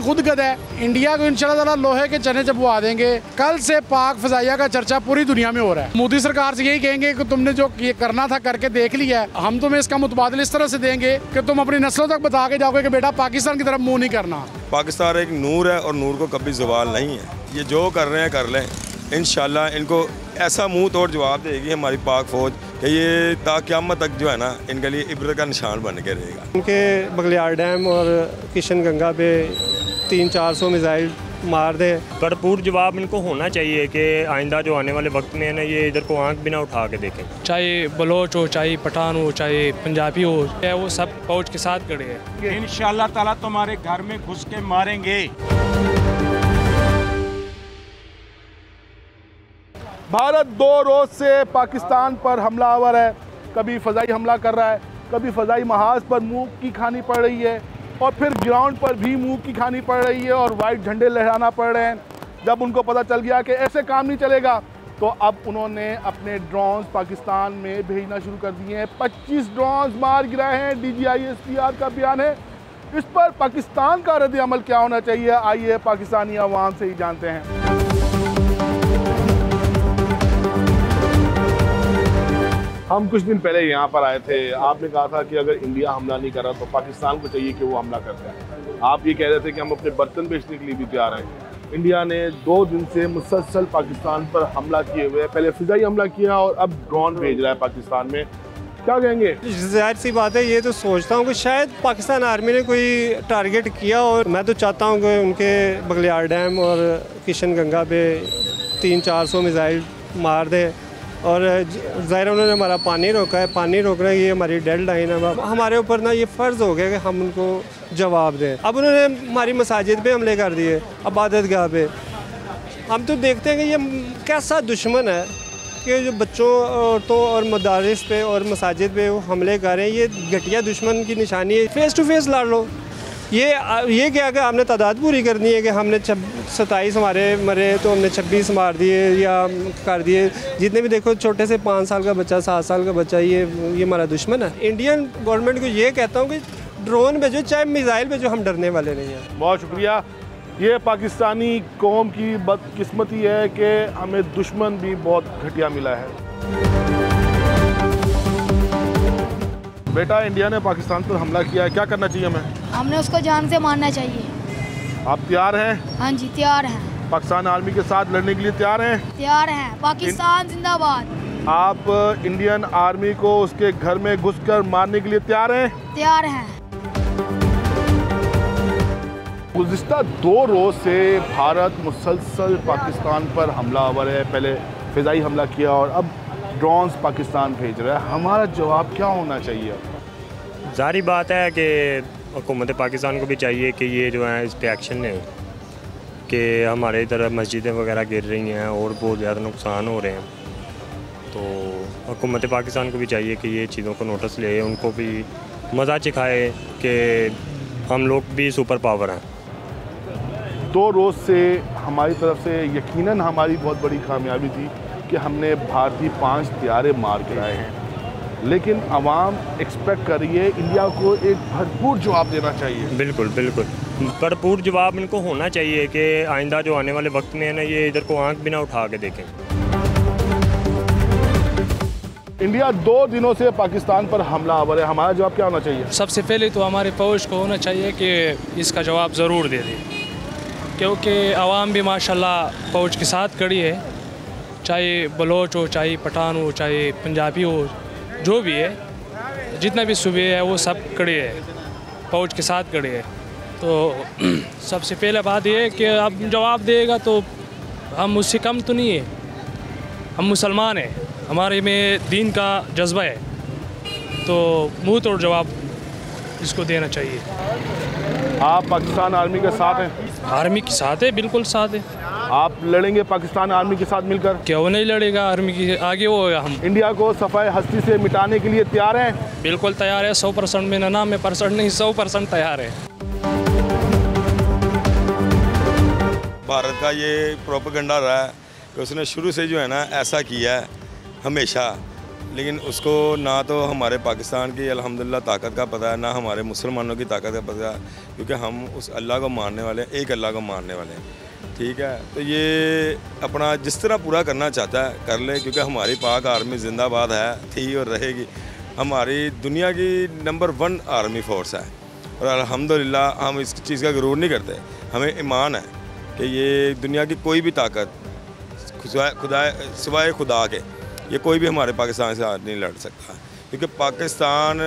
खुद गद है। इंडिया को इंशाल्लाह ताला लोहे के चने चबवा देंगे। कल से पाक फजाइया का चर्चा पूरी दुनिया में हो रहा है। मोदी सरकार से यही कहेंगे कि तुमने जो ये करना था करके देख लिया है, हम तुम्हें इसका मुतबादल इस तरह से देंगे कि तुम अपनी नस्लों तक बता के जाओगे कि बेटा पाकिस्तान की तरफ मुँह नहीं करना। पाकिस्तान एक नूर है और नूर को कभी ज़वाल नहीं है। ये जो कर रहे हैं कर लें, इंशाल्लाह इनको ऐसा मुंह तोड़ जवाब देगी हमारी पाक फौज कि ये क़यामत तक जो है ना इनके लिए इब्रत का निशान बन के रहेगा। उनके बगलियार डैम और किशन गंगा पे 300-400 मिसाइल मार दे। भरपूर जवाब इनको होना चाहिए कि आइंदा जो आने वाले वक्त में है ना, ये इधर को आंख बिना उठा के देखें। चाहे बलोच हो, चाहे पठान हो, चाहे पंजाबी हो, वो सब फौज के साथ खड़े हैं। इंशाल्लाह ताला तुम्हारे घर में घुस के मारेंगे। भारत 2 रोज़ से पाकिस्तान पर हमलावर है। कभी फ़ज़ाई हमला कर रहा है, कभी फ़ज़ाई महाज पर मुँह की खानी पड़ रही है और फिर ग्राउंड पर भी मुँह की खानी पड़ रही है और वाइट झंडे लहराना पड़ रहे हैं। जब उनको पता चल गया कि ऐसे काम नहीं चलेगा तो अब उन्होंने अपने ड्रोन्स पाकिस्तान में भेजना शुरू कर दिए हैं। 25 ड्रोन्स मार गिराए हैं, DGI-SPR का बयान है। इस पर पाकिस्तान का रद्द अमल क्या होना चाहिए, आइए पाकिस्तानी अवाम से ही जानते हैं। हम कुछ दिन पहले यहाँ पर आए थे, आपने कहा था कि अगर इंडिया हमला नहीं कर रहा तो पाकिस्तान को चाहिए कि वो हमला कर जाए। आप ये कह रहे थे कि हम अपने बर्तन बेचने के लिए भी तैयार हैं। इंडिया ने 2 दिन से मुसलसल पाकिस्तान पर हमला किए हुए, पहले फिजाई हमला किया और अब ड्रोन भेज रहा है पाकिस्तान में। क्या कहेंगे? जाहिर सी बात है, ये तो सोचता हूँ कि शायद पाकिस्तान आर्मी ने कोई टारगेट किया और मैं तो चाहता हूँ कि उनके बगलियार डैम और किशन गंगा पे 300-400 मिसाइल मार दे। और ज़ाहिर उन्होंने हमारा पानी रोका है, पानी रोक रहे हैं, ये हमारी डेड लाइन है। हमारे ऊपर ना ये फ़र्ज़ हो गया कि हम उनको जवाब दें। अब उन्होंने हमारी मसाजिद पे हमले कर दिए, इबादत गाह पे। हम तो देखते हैं कि ये कैसा दुश्मन है कि जो बच्चों, औरतों और मदारिस पे और मसाजिद पे वो हमले कर रहे हैं। ये घटिया दुश्मन की निशानी है। फ़ेस टू फेस लड़ लो। ये क्या कि हमने तादाद पूरी करनी है कि हमने 27 हमारे मरे तो हमने 26 मार दिए या कर दिए। जितने भी देखो छोटे से 5 साल का बच्चा, 7 साल का बच्चा, ये हमारा दुश्मन है। इंडियन गवर्नमेंट को ये कहता हूँ कि ड्रोन भेजो चाहे मिसाइल भेजो, हम डरने वाले नहीं हैं। बहुत शुक्रिया। ये पाकिस्तानी कौम की बदकिस्मती है कि हमें दुश्मन भी बहुत घटिया मिला है। बेटा, इंडिया ने पाकिस्तान पर हमला किया है, क्या करना चाहिए हमें? हमने उसको जान से मारना चाहिए। आप तैयार हैं? हाँ जी, तैयार हैं। पाकिस्तान आर्मी के साथ लड़ने के लिए तैयार हैं? तैयार हैं। पाकिस्तान जिंदाबाद। आप इंडियन आर्मी को उसके घर में घुसकर मारने के लिए तैयार हैं? तैयार हैं। गुज़िश्ता 2 रोज़ से भारत मुसलसल पाकिस्तान पर हमलावर है। पहले फ़िज़ाई हमला किया और अब ड्रोन्स पाकिस्तान भेज रहा है। हमारा जवाब क्या होना चाहिए? जारी बात है कि हुकूमत पाकिस्तान को भी चाहिए कि ये जो है इस पर एक्शन लें कि हमारे इधर मस्जिदें वगैरह गिर रही हैं और बहुत ज़्यादा नुकसान हो रहे हैं। तो हुकूमत पाकिस्तान को भी चाहिए कि ये चीज़ों को नोटिस ले, उनको भी मज़ा चखाए कि हम लोग भी सुपर पावर हैं। 2 रोज़ से हमारी तरफ से यकीनन हमारी बहुत बड़ी कामयाबी थी कि हमने भारतीय 5 तैयारे मार गिराए हैं, लेकिन आवाम एक्सपेक्ट कर रही है इंडिया को एक भरपूर जवाब देना चाहिए। बिल्कुल बिल्कुल, भरपूर जवाब इनको होना चाहिए कि आइंदा जो आने वाले वक्त में है ना, ये इधर को आंख बिना उठा के देखें। इंडिया 2 दिनों से पाकिस्तान पर हमलावर है, हमारा जवाब क्या होना चाहिए? सबसे पहले तो हमारे फौज को होना चाहिए कि इसका जवाब ज़रूर दे दें, क्योंकि आवाम भी माशाल्लाह फौज के साथ खड़ी है। चाहे बलोच हो, चाहे पठान हो, चाहे पंजाबी हो, जो भी है, जितना भी सूबे है वो सब खड़े हैं, फौज के साथ खड़े हैं। तो सबसे पहले बात ये है कि अब जवाब देगा तो हम उससे कम तो नहीं है, हम मुसलमान हैं, हमारे में दीन का जज्बा है, तो मुँह तोड़ जवाब इसको देना चाहिए। आप पाकिस्तान आर्मी के साथ हैं? आर्मी के साथ है, बिल्कुल साथ है। आप लड़ेंगे पाकिस्तान आर्मी के साथ मिलकर? क्यों नहीं लड़ेगा, आर्मी की आगे वो होगा। हम इंडिया को सफ़ाई हस्ती से मिटाने के लिए तैयार हैं? बिल्कुल तैयार है, 100% में ना में परसेंट नहीं, 100% तैयार है। भारत का ये प्रोपेगेंडा रहा है कि उसने शुरू से जो है ना ऐसा किया है हमेशा, लेकिन उसको ना तो हमारे पाकिस्तान की अल्हम्दुलिल्लाह ताकत का पता है, ना हमारे मुसलमानों की ताकत का पता है, क्योंकि हम उस अल्लाह को मानने वाले हैं, एक अल्लाह को मानने वाले हैं। ठीक है, तो ये अपना जिस तरह पूरा करना चाहता है कर ले, क्योंकि हमारी पाक आर्मी जिंदाबाद है, थी और रहेगी। हमारी दुनिया की नंबर 1 आर्मी फोर्स है और अल्हम्दुलिल्लाह हम इस चीज़ का गरूर नहीं करते। हमें ईमान है कि ये दुनिया की कोई भी ताकत सिवाय खुदा के ये कोई भी हमारे पाकिस्तान से नहीं लड़ सकता, क्योंकि पाकिस्तान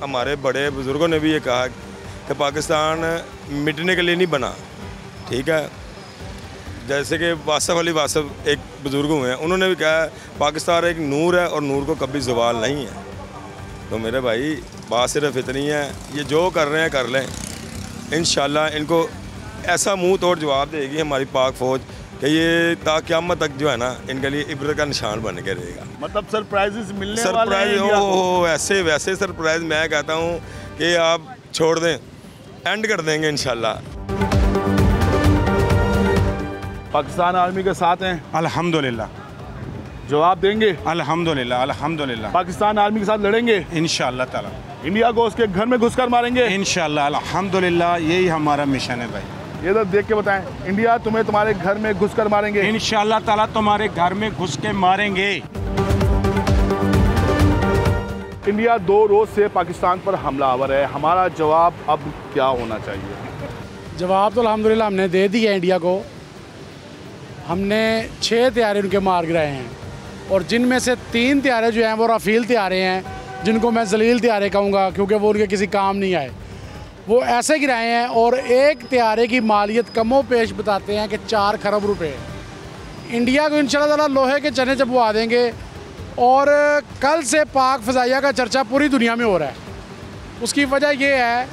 हमारे बड़े बुज़ुर्गों ने भी ये कहा कि पाकिस्तान मिटने के लिए नहीं बना। ठीक है, जैसे कि वासफ़ अली वासफ़ एक बुज़ुर्ग हुए हैं, उन्होंने भी कहा पाकिस्तान एक नूर है और नूर को कभी ज़वाल नहीं है। तो मेरे भाई बात सिर्फ इतनी है, ये जो कर रहे हैं कर लें, इंशाल्लाह इनको ऐसा मुंह तोड़ जवाब देगी हमारी पाक फ़ौज कि ये क़यामत तक जो है ना इनके लिए इब्रत का निशान बन के रहेगा। मतलब सरप्राइजेस मिलने वाले सरप्राइज हैं हो ऐसे वैसे सरप्राइज मैं कहता हूँ कि आप छोड़ दें, एंड कर देंगे इंशाल्लाह। पाकिस्तान आर्मी के साथ हैं, अल्हम्दुलिल्लाह। जवाब देंगे, अल्हम्दुलिल्लाह अल्हम्दुलिल्लाह। पाकिस्तान आर्मी के साथ लड़ेंगे इंशाअल्लाह ताला। इंडिया को उसके घर में घुसकर मारेंगे इंशाअल्लाह अल्हम्दुलिल्लाह, यही हमारा मिशन है भाई। ये तो देख के बताएं, इंडिया तुम्हें तुम्हारे घर में घुसकर मारेंगे इंशाअल्लाह ताला, तुम्हारे घर में घुस के मारेंगे। इंडिया 2 रोज़ से पाकिस्तान पर हमलावर है, हमारा जवाब अब क्या होना चाहिए? जवाब तो अल्हम्दुलिल्लाह हमने दे दिया है इंडिया को। हमने 6 तैयारे उनके मार गिराए हैं और जिनमें से 3 तैयारे जो हैं वो राफेल तैयारे हैं, जिनको मैं जलील तैयारे कहूँगा क्योंकि वो उनके किसी काम नहीं आए। वो ऐसे गिराए हैं और एक तैयारे की मालियत कमो पेश बताते हैं कि 4 खरब रुपए। इंडिया को इंशाल्लाह ताला लोहे के चने चबवा देंगे और कल से पाक फ़ज़ाइया का चर्चा पूरी दुनिया में हो रहा है। उसकी वजह ये है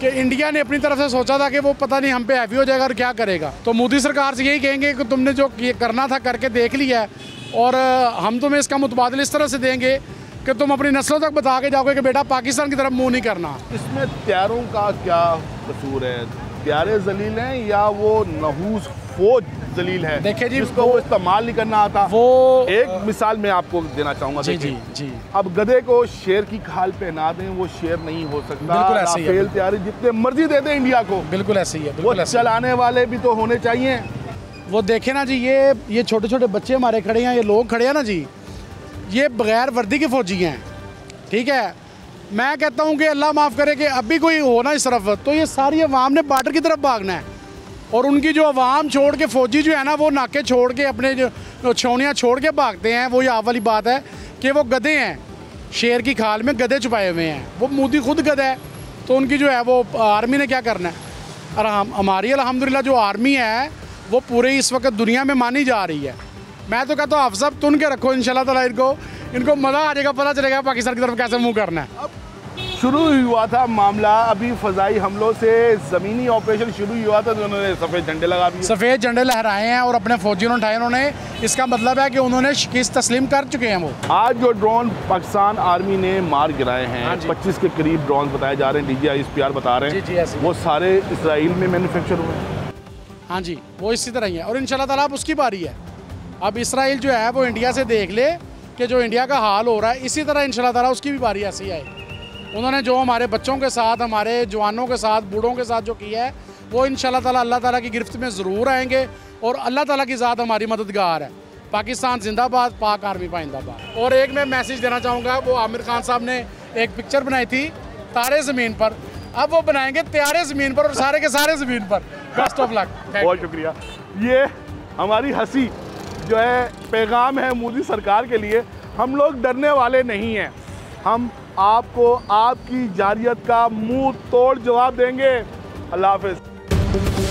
कि इंडिया ने अपनी तरफ से सोचा था कि वो पता नहीं हम पे हैवी हो जाएगा और क्या करेगा। तो मोदी सरकार से यही कहेंगे कि तुमने जो ये करना था करके देख लिया है और हम तुम्हें इसका मुतबादल इस तरह से देंगे कि तुम अपनी नस्लों तक बता के जाओगे कि बेटा पाकिस्तान की तरफ मुंह नहीं करना। इसमें तैयारों का क्या कसूर है? तैयारे जलील हैं या वो नहूस फौज जलील है? देखिए जी, जिसको वो इस्तेमाल नहीं करना आता। वो एक मिसाल मैं आपको देना चाहूँगा। जी जी जी। अब गधे को शेर की खाल पहना दें, वो शेर नहीं हो सकता। बिल्कुल ऐसे ही है। राफेल तैयारी जितने मर्जी दे दें इंडिया को, बिल्कुल ऐसे ही है। वो चलाने वाले भी तो होने चाहिए। वो देखे ना जी, ये छोटे छोटे बच्चे हमारे खड़े हैं, ये लोग खड़े हैं ना जी, ये बगैर वर्दी के फौजी हैं। ठीक है, मैं कहता हूँ कि अल्लाह माफ़ करे कि अभी कोई हो ना इस तरफ, तो ये सारी अवाम ने बॉर्डर की तरफ भागना है और उनकी जो अवाम छोड़ के फौजी जो है ना वो नाके छोड़ के अपने जो छौनियाँ छोड़ के भागते हैं। वो ये वाली बात है कि वो गधे हैं, शेर की खाल में गधे छुपाए हुए हैं। वो मोदी खुद गधा है, तो उनकी जो है वो आर्मी ने क्या करना है। और हमारी अल्हम्दुलिल्लाह जो आर्मी है वो पूरे इस वक्त दुनिया में मानी जा रही है। मैं तो कहता हूँ आप सब तुन के रखो इंशाल्लाह ताला, इनको मज़ा आ जाएगा, पता चलेगा पाकिस्तान की तरफ कैसे मुँह करना है। शुरू हुआ था मामला अभी फ़ज़ाई हमलों से, ज़मीनी ऑपरेशन शुरू हुआ था तो उन्होंने सफ़ेद झंडे लगा दिए, सफ़ेद झंडे लहराए हैं और अपने फौजियों ने उठाए उन्होंने। इसका मतलब है कि उन्होंने शिकस्त तस्लीम कर चुके हैं। वो आज जो ड्रोन पाकिस्तान आर्मी ने मार गिराए हैं, 25 के करीब ड्रोन बताए जा रहे हैं, DGI बता रहे हैं, जी, वो सारे इसराइल में मैन्युफैक्चर हुए हैं। हाँ जी, वो इसी तरह ही है और इंशाल्लाह ताला अब उसकी बारी है। अब इसराइल जो है वो इंडिया से देख ले कि जो इंडिया का हाल हो रहा है, इसी तरह इंशाल्लाह ताला उसकी भी बारी ऐसी आए। उन्होंने जो हमारे बच्चों के साथ, हमारे जवानों के साथ, बूढ़ों के साथ जो किया है, वो इंशाल्लाह ताला अल्लाह ताला की गिरफ्त में ज़रूर आएंगे और अल्लाह ताला की ज़ात हमारी मददगार है। पाकिस्तान जिंदाबाद, पाक आर्मी पाइंदाबाद। और एक मैं मैसेज देना चाहूँगा, वो आमिर खान साहब ने एक पिक्चर बनाई थी तारे ज़मीन पर, अब वो बनाएंगे त्यारे ज़मीन पर और सारे के सारे ज़मीन पर। Best of luck. बहुत शुक्रिया। ये हमारी हंसी जो है पैगाम है मोदी सरकार के लिए। हम लोग डरने वाले नहीं हैं, हम आपको आपकी जारियत का मुंह तोड़ जवाब देंगे। अल्लाह हाफ़िज़।